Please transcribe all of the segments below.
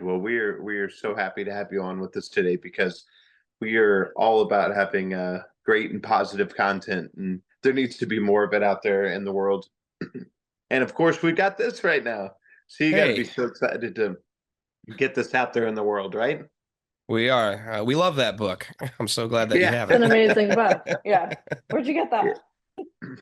Well, we are so happy to have you on with us today because we are all about having great and positive content, and there needs to be more of it out there in the world. And of course, we got this right now. So you got to be Hey, so excited to get this out there in the world, right? we are. We love that book. I'm so glad that you Yeah. have It's an it. amazing book. Yeah. Where'd you get Yeah. that?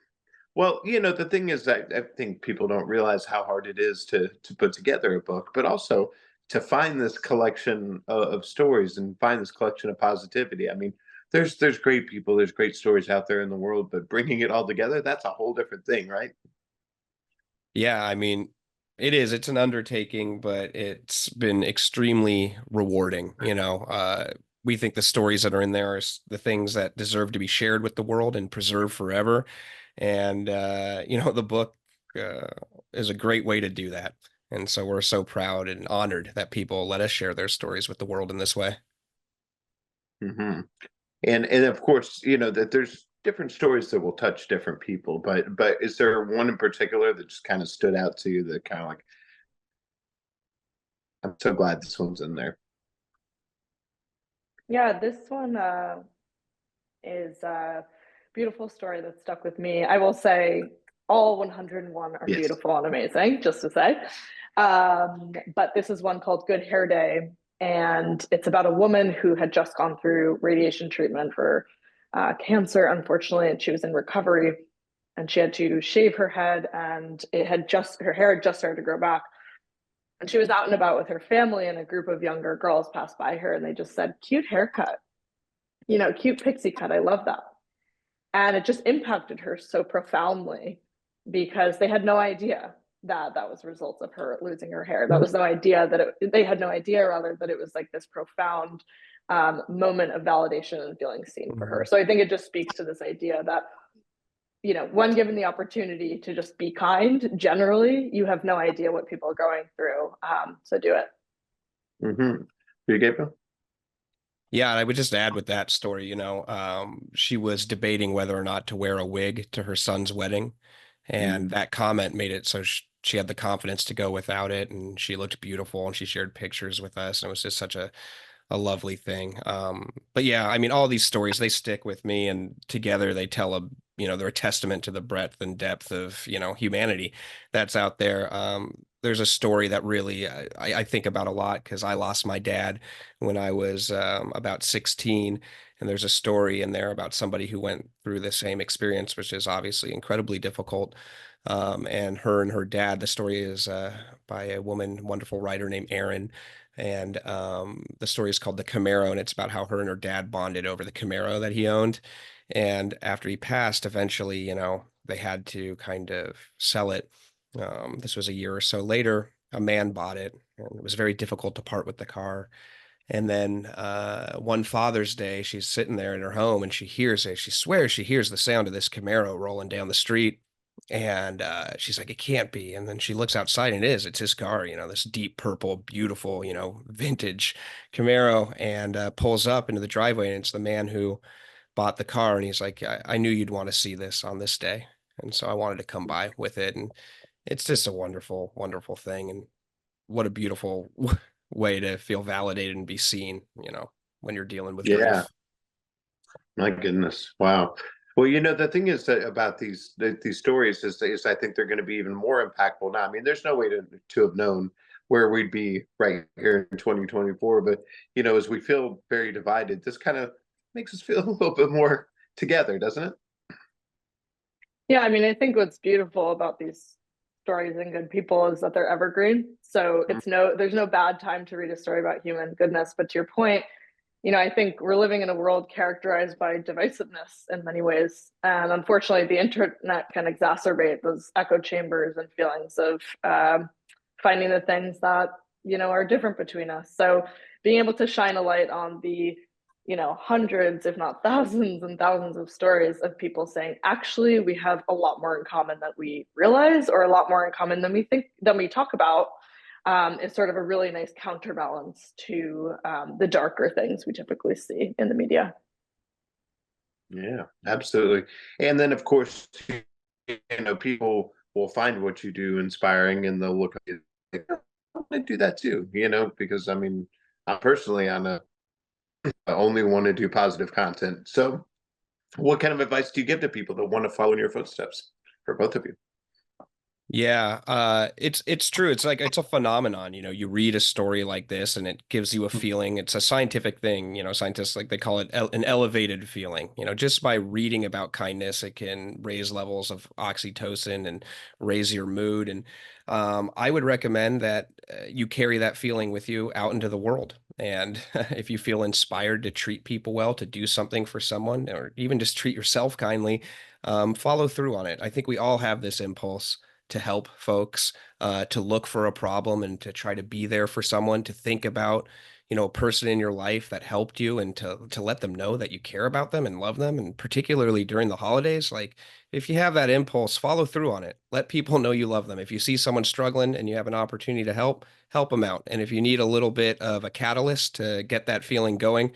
Well, the thing is that I think people don't realize how hard it is to put together a book, but also to find this collection of stories and find this collection of positivity. I mean, there's great people, there's great stories out there in the world, but bringing it all together, that's a whole different thing, right? Yeah, I mean, it is. It's an undertaking, but it's been extremely rewarding. We think the stories that are in there are the things that deserve to be shared with the world and preserved forever. And the book uh, is a great way to do that. And so we're so proud and honored that people let us share their stories with the world in this way. hmm and of course, that there's different stories that will touch different people, but is there one in particular that just kind of stood out to you that kind of like, I'm so glad this one's in there? Yeah, this one is a beautiful story that stuck with me. I will say all 101 are Yes. beautiful and amazing, just to say. But this is one called Good Hair Day. And it's about a woman who had just gone through radiation treatment for cancer, unfortunately, and she was in recovery. And she had to shave her head, and her hair had just started to grow back. And she was out and about with her family, and a group of younger girls passed by her, and they just said, "Cute haircut, cute pixie cut. I love that." And it just impacted her so profoundly because they had no idea that that was a result of her losing her hair. That was no idea they had no idea rather that it was like this profound moment of validation and feeling seen for her. Mhm. So I think it just speaks to this idea that when given the opportunity to just be kind, generally, you have no idea what people are going through. So do it. Mm-hmm. You, Gabriel? Yeah, and I would just add with that story, she was debating whether or not to wear a wig to her son's wedding, and Mm. that comment made it so she had the confidence to go without it, and she looked beautiful, and she shared pictures with us, and it was just such a lovely thing. But yeah, I mean, all these stories, they stick with me, and together they tell they're a testament to the breadth and depth of, humanity that's out there. There's a story that really I think about a lot because I lost my dad when I was about 16. And there's a story in there about somebody who went through the same experience, which is obviously incredibly difficult. And her and her dad, the story is by a woman, wonderful writer named Erin, and the story is called The Camaro, and it's about how her and her dad bonded over the Camaro that he owned. And after he passed, eventually, they had to kind of sell it. This was a year or so later. A man bought it, and it was very difficult to part with the car. And then one Father's Day, she's sitting there in her home and she hears it. She swears she hears the sound of this Camaro rolling down the street. And she's like, it can't be. And then she looks outside and it is. It's his car, this deep purple, beautiful, vintage Camaro, and pulls up into the driveway. And it's the man who bought the car. And he's like, I knew you'd want to see this on this day. And so I wanted to come by with it. And it's just a wonderful, wonderful thing. And what a beautiful way to feel validated and be seen, when you're dealing with Yeah. grief. My goodness. Wow. Well, the thing is that about these stories is I think they're going to be even more impactful now. I mean, there's no way to have known where we'd be right here in 2024, but as we feel very divided, this kind of makes us feel a little bit more together, doesn't it? Yeah, I mean, I think what's beautiful about these stories and good people is that they're evergreen. So there's no bad time to read a story about human goodness. But to your point, I think we're living in a world characterized by divisiveness in many ways. And unfortunately, the internet can exacerbate those echo chambers and feelings of finding the things that, are different between us. So being able to shine a light on the hundreds, if not thousands and thousands of stories of people saying, actually, we have a lot more in common than we realize, or a lot more in common than we think, than we talk about, is sort of a really nice counterbalance to the darker things we typically see in the media. Yeah, absolutely. And then, of course, people will find what you do inspiring and they'll look at it. want to do that too, because I mean, I personally, I only want to do positive content. So what kind of advice do you give to people that want to follow in your footsteps, for both of you? Yeah, it's true. It's like it's a phenomenon, you read a story like this and it gives you a feeling. It's a scientific thing, scientists like they call it an elevated feeling. Just by reading about kindness, it can raise levels of oxytocin and raise your mood. And I would recommend that you carry that feeling with you out into the world. And if you feel inspired to treat people well, to do something for someone, or even just treat yourself kindly, follow through on it. I think we all have this impulse to help folks, to look for a problem and to try to be there for someone, to think about, a person in your life that helped you and to let them know that you care about them and love them. And particularly during the holidays, like if you have that impulse, follow through on it. Let people know you love them. If you see someone struggling and you have an opportunity to help them out. And if you need a little bit of a catalyst to get that feeling going,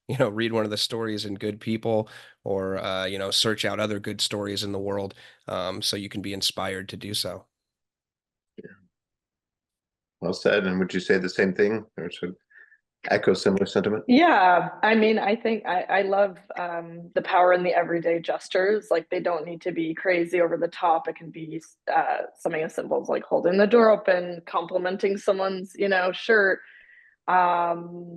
read one of the stories in Good People, or search out other good stories in the world, so you can be inspired to do so. Yeah. Well said. And would you say the same thing, or should echo similar sentiment? Yeah, I mean, I think I love the power in the everyday gestures. Like they don't need to be crazy over the top. It can be something as simple as like holding the door open, complimenting someone's, shirt,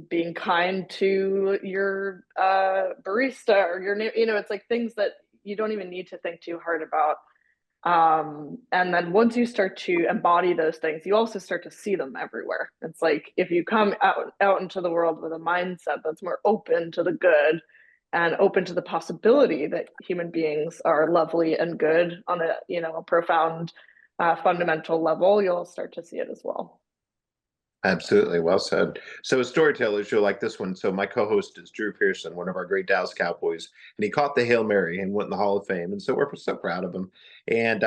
being kind to your barista or your, it's like things that you don't even need to think too hard about. And then once you start to embody those things, you also start to see them everywhere. It's like if you come out into the world with a mindset that's more open to the good and open to the possibility that human beings are lovely and good on a profound fundamental level, you'll start to see it as well. Absolutely. Well said. So as storytellers, you'll like this one. So my co-host is Drew Pearson, one of our great Dallas Cowboys, and he caught the Hail Mary and went in the Hall of Fame. And so we're so proud of him. And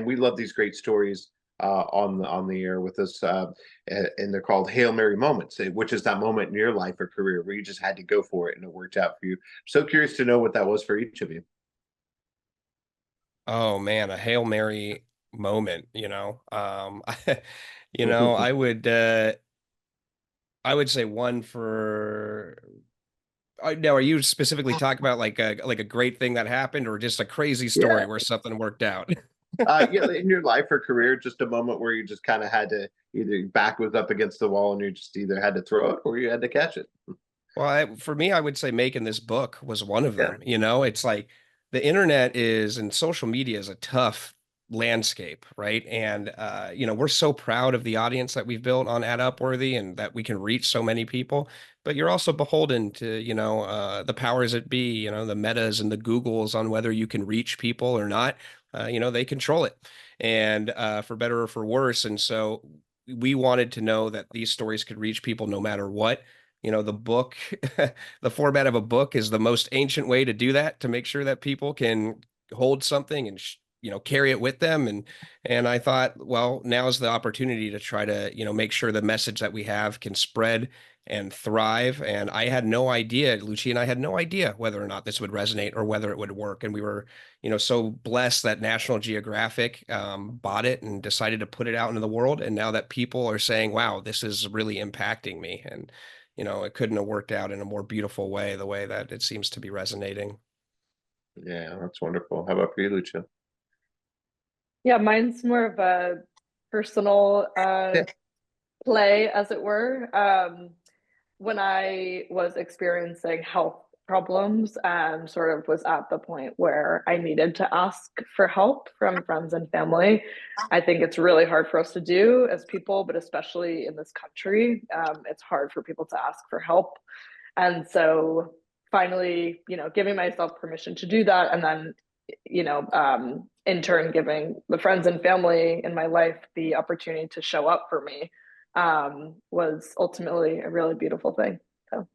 we love these great stories on the air with us. And they're called Hail Mary moments, which is that moment in your life or career where you just had to go for it and it worked out for you. So curious to know what that was for each of you. Oh man, a Hail Mary moment, I would say one for. Now, are you specifically talking about like a great thing that happened, or just a crazy Yeah. story where something worked out? Yeah, in your life or career, just a moment where you just kind of had to either back was up against the wall and you just either had to throw it or you had to catch it. Well, for me, I would say making this book was one of Yeah. them. It's like the internet is and social media is a tough landscape, right? And we're so proud of the audience that we've built on Ad Upworthy and that we can reach so many people. But you're also beholden to, the powers that be, the Metas and the Googles on whether you can reach people or not. They control it, and for better or for worse. And so we wanted to know that these stories could reach people no matter what. The book, the format of a book is the most ancient way to do that, to make sure that people can hold something and, carry it with them. And I thought, well, now is the opportunity to try to, make sure the message that we have can spread and thrive. And I had no idea, Lucia and I had no idea whether or not this would resonate or whether it would work. And we were, so blessed that National Geographic bought it and decided to put it out into the world. And now that people are saying, wow, this is really impacting me. And it couldn't have worked out in a more beautiful way, the way that it seems to be resonating. Yeah, that's wonderful. How about for you, Lucia? Yeah, mine's more of a personal Yeah. play, as it were. When I was experiencing health problems and sort of was at the point where I needed to ask for help from friends and family, I think it's really hard for us to do as people, but especially in this country, it's hard for people to ask for help. And so finally, giving myself permission to do that, and then, in turn, giving the friends and family in my life the opportunity to show up for me, was ultimately a really beautiful thing. So.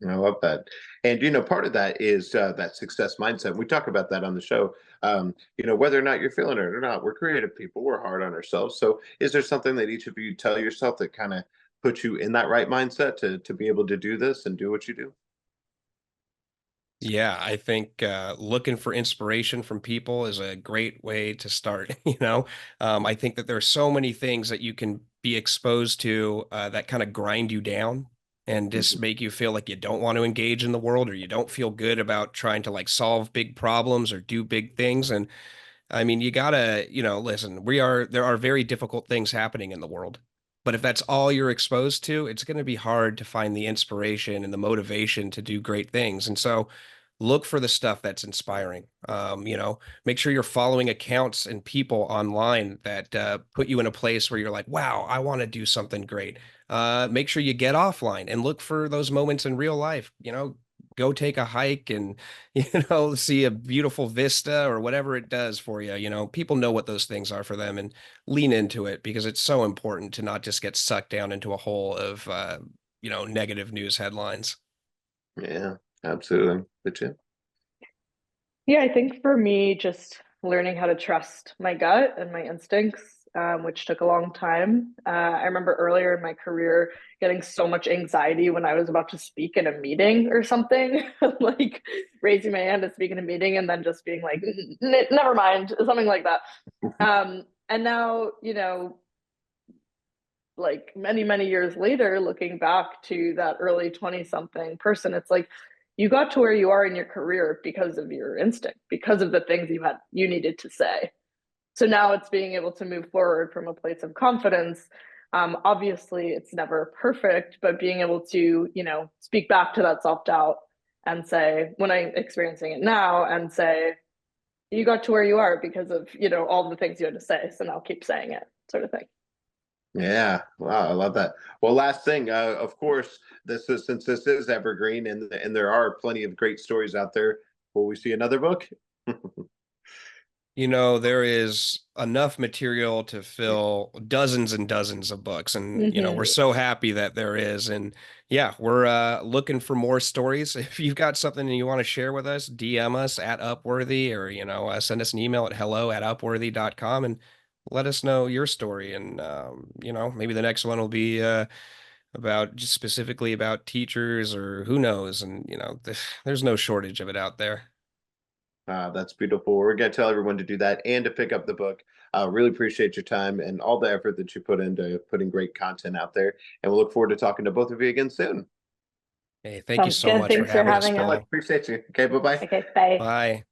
I love that. And, part of that is that success mindset. We talk about that on the show. Whether or not you're feeling it or not, we're creative people. We're hard on ourselves. So is there something that each of you tell yourself that kind of puts you in that right mindset to be able to do this and do what you do? Yeah, I think looking for inspiration from people is a great way to start. I think that there are so many things that you can be exposed to that kind of grind you down and just make you feel like you don't want to engage in the world, or you don't feel good about trying to like solve big problems or do big things. And I mean, you gotta, listen, there are very difficult things happening in the world. But if that's all you're exposed to, it's going to be hard to find the inspiration and the motivation to do great things. And so look for the stuff that's inspiring. Make sure you're following accounts and people online that put you in a place where you're like, wow, I want to do something great. Make sure you get offline and look for those moments in real life. Go take a hike and, see a beautiful vista or whatever it does for you. People know what those things are for them, and lean into it, because it's so important to not just get sucked down into a hole of, negative news headlines. Yeah, absolutely. Lucia? Yeah, I think for me, just learning how to trust my gut and my instincts, which took a long time. I remember earlier in my career getting so much anxiety when I was about to speak in a meeting or something, like raising my hand to speak in a meeting and then just being like, never mind, something like that. And now, like many, many years later, looking back to that early 20 something person, it's like, you got to where you are in your career because of your instinct, because of the things you needed to say. So now it's being able to move forward from a place of confidence. Obviously, it's never perfect, but being able to, speak back to that self-doubt and say, when I'm experiencing it now, and say, you got to where you are because of, all the things you had to say. So now keep saying it, sort of thing. Yeah, wow, I love that. Well, last thing, of course, since this is evergreen and there are plenty of great stories out there, will we see another book? There is enough material to fill dozens and dozens of books. And, we're so happy that there is. And yeah, we're looking for more stories. If you've got something you want to share with us, DM us at Upworthy, or, send us an email at hello@upworthy.com and let us know your story. And, maybe the next one will be about just specifically about teachers, or who knows. And, there's no shortage of it out there. That's beautiful. We're going to tell everyone to do that and to pick up the book. Really appreciate your time and all the effort that you put into putting great content out there. And we'll look forward to talking to both of you again soon. Hey, thank you Sounds so good. much for Thanks for having us, having us. So much. Paul. Appreciate you. Okay, bye-bye. Okay, bye. Bye.